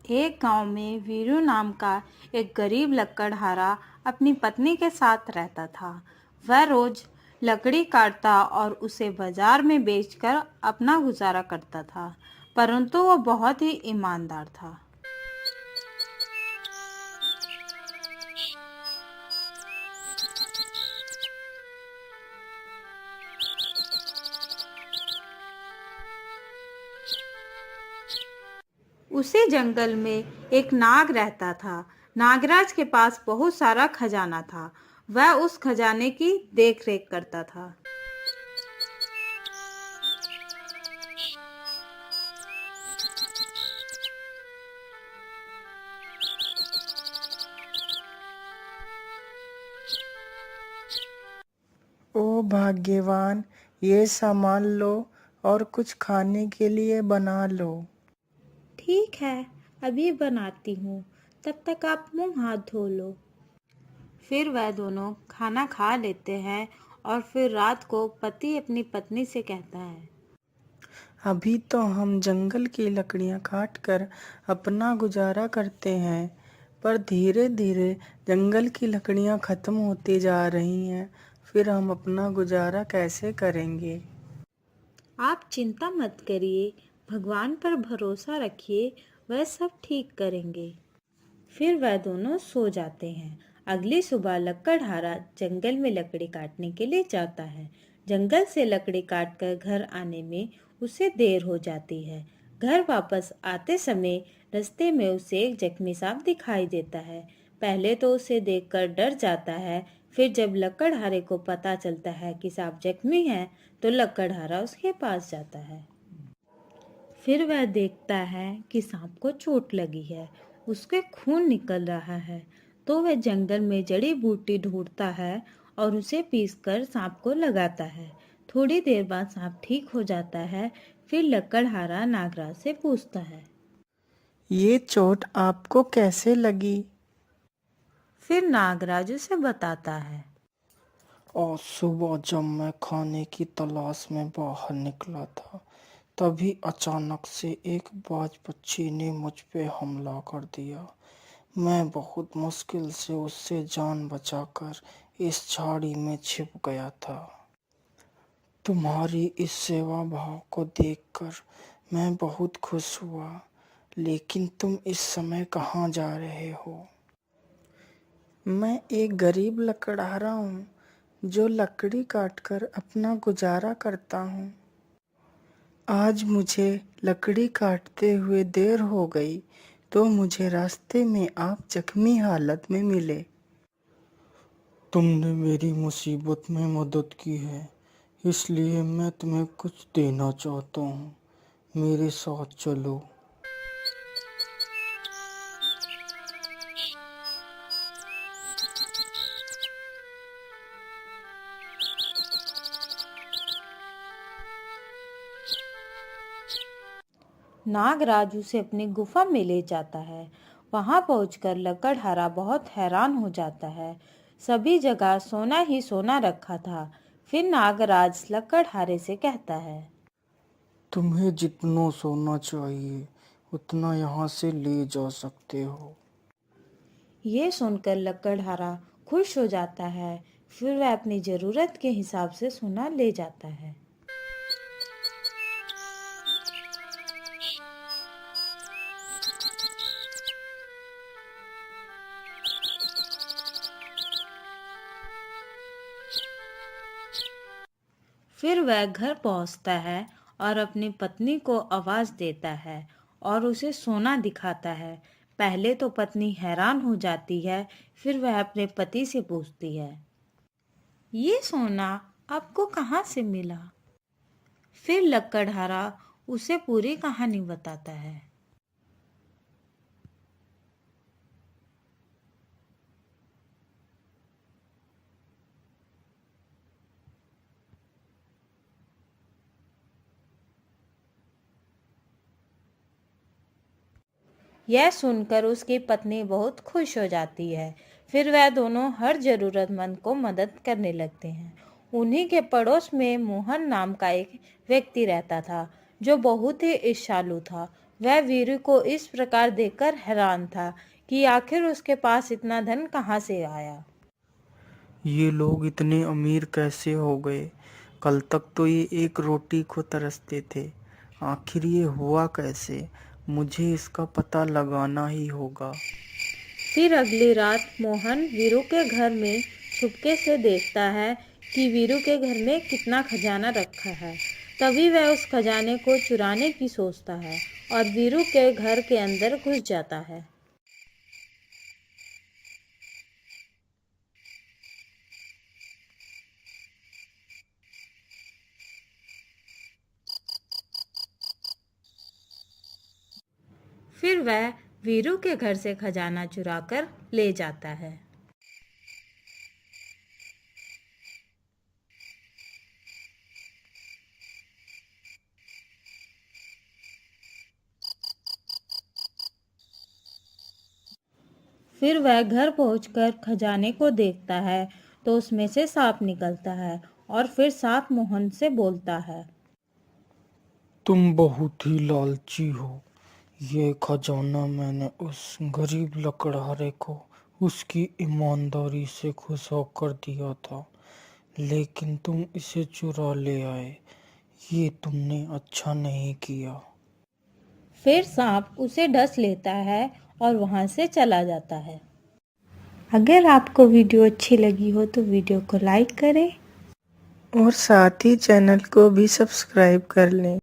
एक गांव में वीरू नाम का एक गरीब लकड़हारा अपनी पत्नी के साथ रहता था। वह रोज लकड़ी काटता और उसे बाजार में बेचकर अपना गुजारा करता था, परंतु वह बहुत ही ईमानदार था। उसी जंगल में एक नाग रहता था। नागराज के पास बहुत सारा खजाना था। वह उस खजाने की देखरेख करता था। ओ भाग्यवान, ये सामान लो और कुछ खाने के लिए बना लो। ठीक है, अभी बनाती हूँ, तब तक आप मुंह हाथ धो लो। फिर वह दोनों खाना खा लेते हैं और फिर रात को पति अपनी पत्नी से कहता है, अभी तो हम जंगल की लकड़ियां काट कर अपना गुजारा करते हैं, पर धीरे धीरे जंगल की लकड़ियां खत्म होती जा रही हैं। फिर हम अपना गुजारा कैसे करेंगे? आप चिंता मत करिए, भगवान पर भरोसा रखिए, वह सब ठीक करेंगे। फिर वह दोनों सो जाते हैं। अगली सुबह लकड़हारा जंगल में लकड़ी काटने के लिए जाता है। जंगल से लकड़ी काटकर घर आने में उसे देर हो जाती है। घर वापस आते समय रास्ते में उसे एक जख्मी सांप दिखाई देता है। पहले तो उसे देखकर डर जाता है, फिर जब लकड़हारे को पता चलता है कि सांप जख्मी है, तो लकड़हारा उसके पास जाता है। फिर वह देखता है कि सांप को चोट लगी है, उसके खून निकल रहा है। तो वह जंगल में जड़ी बूटी ढूंढता है और उसे पीसकर सांप को लगाता है। थोड़ी देर बाद सांप ठीक हो जाता है। फिर लकड़हारा नागराज से पूछता है, ये चोट आपको कैसे लगी? फिर नागराज उसे बताता है। और सुबह जब मैं खाने की तलाश में बाहर निकला था, तभी अचानक से एक बाज पक्षी ने मुझ पे हमला कर दिया। मैं बहुत मुश्किल से उससे जान बचाकर इस झाड़ी में छिप गया था। तुम्हारी इस सेवा भाव को देखकर मैं बहुत खुश हुआ, लेकिन तुम इस समय कहाँ जा रहे हो? मैं एक गरीब लकड़हारा हूँ, जो लकड़ी काटकर अपना गुजारा करता हूँ। आज मुझे लकड़ी काटते हुए देर हो गई, तो मुझे रास्ते में आप जख्मी हालत में मिले। तुमने मेरी मुसीबत में मदद की है, इसलिए मैं तुम्हें कुछ देना चाहता हूँ। मेरे साथ चलो। नागराज उसे अपनी गुफा में ले जाता है। वहां पहुंचकर लकड़हारा बहुत हैरान हो जाता है। सभी जगह सोना ही सोना रखा था। फिर नागराज लकड़हारे से कहता है, तुम्हें जितना सोना चाहिए उतना यहाँ से ले जा सकते हो। ये सुनकर लकड़हारा खुश हो जाता है। फिर वह अपनी जरूरत के हिसाब से सोना ले जाता है। फिर वह घर पहुंचता है और अपनी पत्नी को आवाज देता है और उसे सोना दिखाता है। पहले तो पत्नी हैरान हो जाती है, फिर वह अपने पति से पूछती है, ये सोना आपको कहाँ से मिला? फिर लकड़हारा उसे पूरी कहानी बताता है। यह सुनकर उसकी पत्नी बहुत खुश हो जाती है। फिर वह दोनों हर जरूरतमंद को मदद करने लगते हैं। उन्हीं के पड़ोस में मोहन नाम का एक व्यक्ति रहता था, जो बहुत ही ईर्ष्यालु था। वह वीरू को इस प्रकार देखकर हैरान था कि आखिर उसके पास इतना धन कहाँ से आया। ये लोग इतने अमीर कैसे हो गए? कल तक तो ये एक रोटी को तरसते थे। आखिर ये हुआ कैसे? मुझे इसका पता लगाना ही होगा। फिर अगली रात मोहन वीरू के घर में छुपके से देखता है कि वीरू के घर में कितना खजाना रखा है। तभी वह उस खजाने को चुराने की सोचता है और वीरू के घर के अंदर घुस जाता है। फिर वह वीरू के घर से खजाना चुराकर ले जाता है। फिर वह घर पहुंचकर खजाने को देखता है तो उसमें से सांप निकलता है और फिर सांप मोहन से बोलता है। तुम बहुत ही लालची हो। ये खजाना मैंने उस गरीब लकड़हारे को उसकी ईमानदारी से खुश होकर दिया था, लेकिन तुम इसे चुरा ले आए। ये तुमने अच्छा नहीं किया। फिर सांप उसे डस लेता है और वहां से चला जाता है। अगर आपको वीडियो अच्छी लगी हो तो वीडियो को लाइक करें और साथ ही चैनल को भी सब्सक्राइब कर लें।